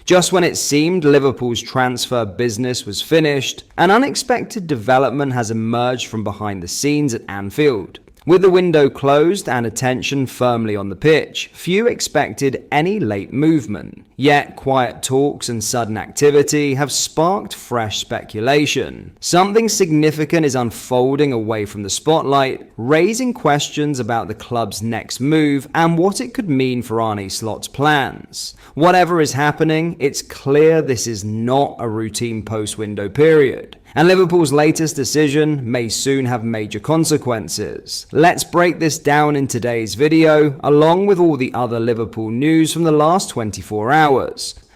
Just when it seemed Liverpool's transfer business was finished, an unexpected development has emerged from behind the scenes at Anfield. With the window closed and attention firmly on the pitch, few expected any late movement. Yet quiet talks and sudden activity have sparked fresh speculation. Something significant is unfolding away from the spotlight, raising questions about the club's next move and what it could mean for Arne Slot's plans. Whatever is happening, it's clear this is not a routine post-window period, and Liverpool's latest decision may soon have major consequences. Let's break this down in today's video, along with all the other Liverpool news from the last 24 hours.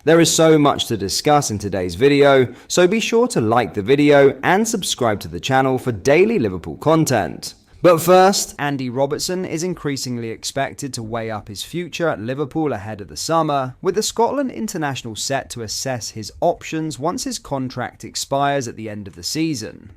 There is so much to discuss in today's video, so be sure to like the video and subscribe to the channel for daily Liverpool content. But first, Andy Robertson is increasingly expected to weigh up his future at Liverpool ahead of the summer, with the Scotland international set to assess his options once his contract expires at the end of the season.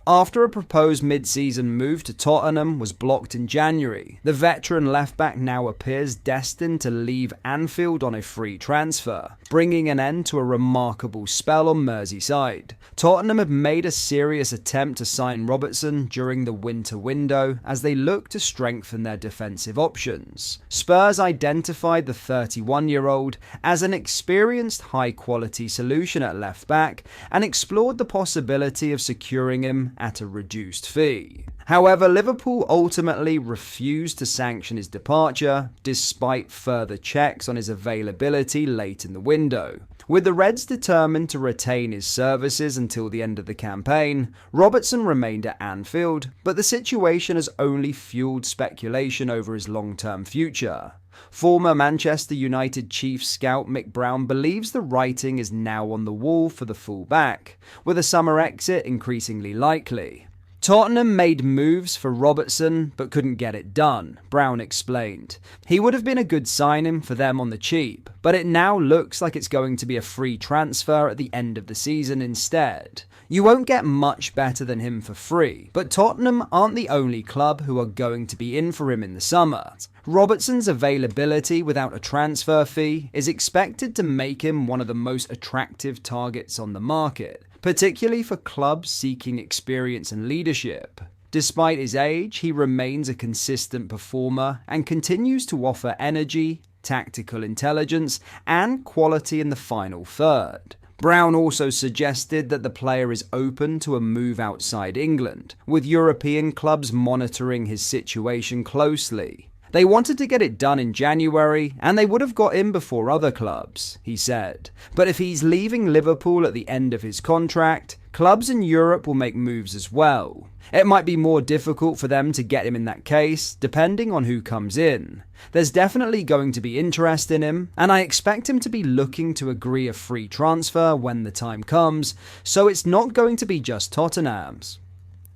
After a proposed mid-season move to Tottenham was blocked in January, the veteran left-back now appears destined to leave Anfield on a free transfer, bringing an end to a remarkable spell on Merseyside. Tottenham have made a serious attempt to sign Robertson during the winter window as they look to strengthen their defensive options. Spurs identified the 31-year-old as an experienced high-quality solution at left-back and explored the possibility of securing him at a reduced fee. However, Liverpool ultimately refused to sanction his departure, despite further checks on his availability late in the window. With the Reds determined to retain his services until the end of the campaign, Robertson remained at Anfield, but the situation has only fueled speculation over his long-term future. Former Manchester United chief scout Mick Brown believes the writing is now on the wall for the fullback, with a summer exit increasingly likely. Tottenham made moves for Robertson but couldn't get it done, Brown explained. He would have been a good signing for them on the cheap, but it now looks like it's going to be a free transfer at the end of the season instead. You won't get much better than him for free, but Tottenham aren't the only club who are going to be in for him in the summer. Robertson's availability without a transfer fee is expected to make him one of the most attractive targets on the market, particularly for clubs seeking experience and leadership. Despite his age, he remains a consistent performer and continues to offer energy, tactical intelligence, and quality in the final third. Brown also suggested that the player is open to a move outside England, with European clubs monitoring his situation closely. They wanted to get it done in January, and they would have got him before other clubs, he said. But if he's leaving Liverpool at the end of his contract, clubs in Europe will make moves as well. It might be more difficult for them to get him in that case, depending on who comes in. There's definitely going to be interest in him, and I expect him to be looking to agree a free transfer when the time comes, so it's not going to be just Tottenham's.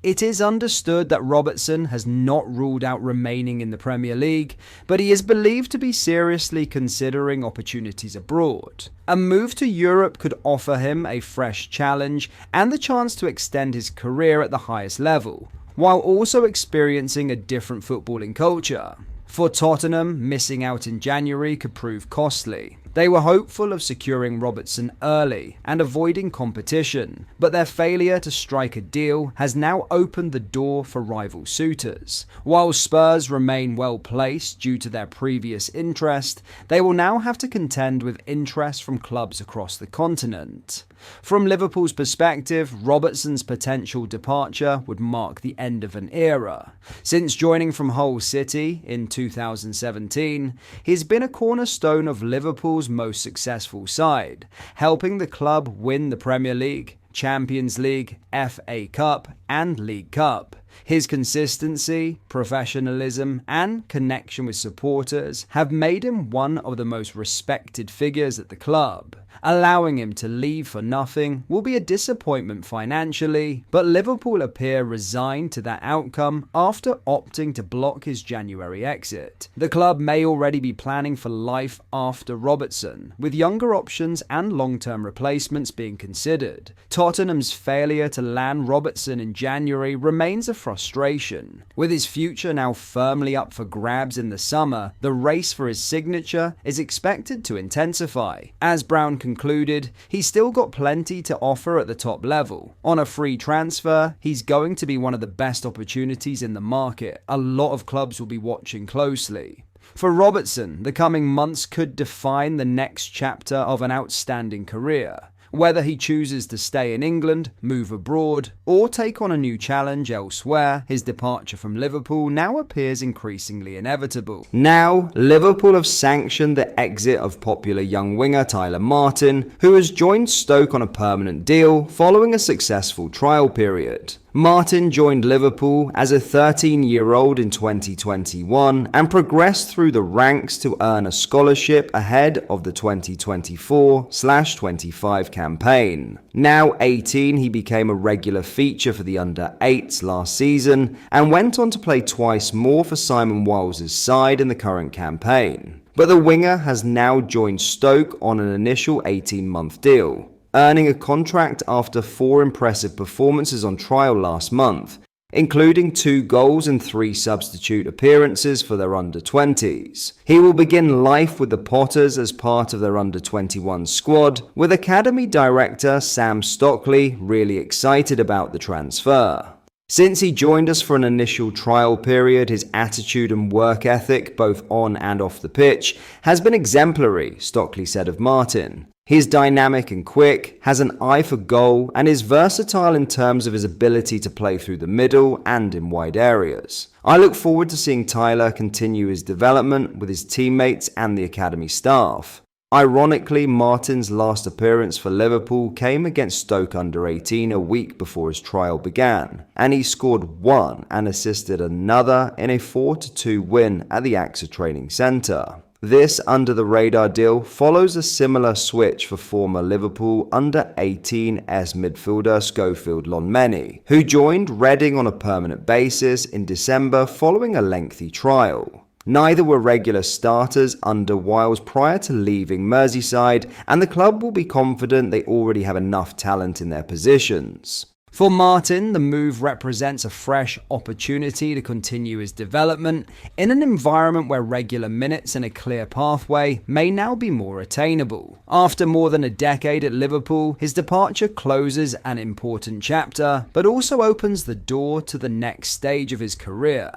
It is understood that Robertson has not ruled out remaining in the Premier League, but he is believed to be seriously considering opportunities abroad. A move to Europe could offer him a fresh challenge and the chance to extend his career at the highest level, while also experiencing a different footballing culture. For Tottenham, missing out in January could prove costly. They were hopeful of securing Robertson early and avoiding competition, but their failure to strike a deal has now opened the door for rival suitors. While Spurs remain well placed due to their previous interest, they will now have to contend with interest from clubs across the continent. From Liverpool's perspective, Robertson's potential departure would mark the end of an era. Since joining from Hull City in 2017, he's been a cornerstone of Liverpool's most successful side, helping the club win the Premier League, Champions League, FA Cup, and League Cup. His consistency, professionalism, and connection with supporters have made him one of the most respected figures at the club. Allowing him to leave for nothing will be a disappointment financially, but Liverpool appear resigned to that outcome after opting to block his January exit. The club may already be planning for life after Robertson, with younger options and long-term replacements being considered. Tottenham's failure to land Robertson in January remains a frustration. With his future now firmly up for grabs in the summer, the race for his signature is expected to intensify. As Brown concluded, he's still got plenty to offer at the top level. On a free transfer, he's going to be one of the best opportunities in the market. A lot of clubs will be watching closely. For Robertson, the coming months could define the next chapter of an outstanding career. Whether he chooses to stay in England, move abroad, or take on a new challenge elsewhere, his departure from Liverpool now appears increasingly inevitable. Now, Liverpool have sanctioned the exit of popular young winger Tyler Morton, who has joined Stoke on a permanent deal following a successful trial period. Morton joined Liverpool as a 13-year-old in 2021 and progressed through the ranks to earn a scholarship ahead of the 2024/25 campaign. Now 18, he became a regular feature for the under-8s last season and went on to play twice more for Simon Wiles' side in the current campaign. But the winger has now joined Stoke on an initial 18-month deal, earning a contract after 4 impressive performances on trial last month, including 2 goals and 3 substitute appearances for their under-20s. He will begin life with the Potters as part of their under-21 squad, with Academy Director Sam Stockley really excited about the transfer. Since he joined us for an initial trial period, his attitude and work ethic, both on and off the pitch, has been exemplary, Stockley said of Morton. He's dynamic and quick, has an eye for goal, and is versatile in terms of his ability to play through the middle and in wide areas. I look forward to seeing Tyler continue his development with his teammates and the academy staff. Ironically, Morton's last appearance for Liverpool came against Stoke under-18 a week before his trial began, and he scored 1 and assisted another in a 4-2 win at the AXA Training Centre. This under-the-radar deal follows a similar switch for former Liverpool under-18s midfielder Schofield Lonmany, who joined Reading on a permanent basis in December following a lengthy trial. Neither were regular starters under Wiles prior to leaving Merseyside, and the club will be confident they already have enough talent in their positions. For Morton, the move represents a fresh opportunity to continue his development in an environment where regular minutes and a clear pathway may now be more attainable. After more than a decade at Liverpool, his departure closes an important chapter, but also opens the door to the next stage of his career.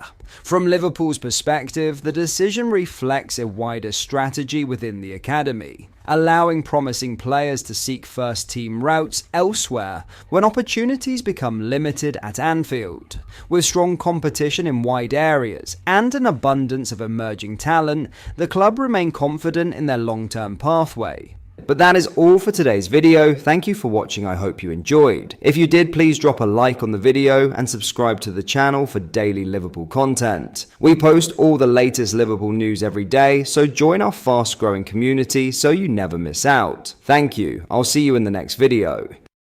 From Liverpool's perspective, the decision reflects a wider strategy within the academy, allowing promising players to seek first-team routes elsewhere when opportunities become limited at Anfield. With strong competition in wide areas and an abundance of emerging talent, the club remain confident in their long-term pathway. But that is all for today's video. Thank you for watching. I hope you enjoyed. If you did, please drop a like on the video and subscribe to the channel for daily Liverpool content. We post all the latest Liverpool news every day, so join our fast-growing community so you never miss out. Thank you. I'll see you in the next video.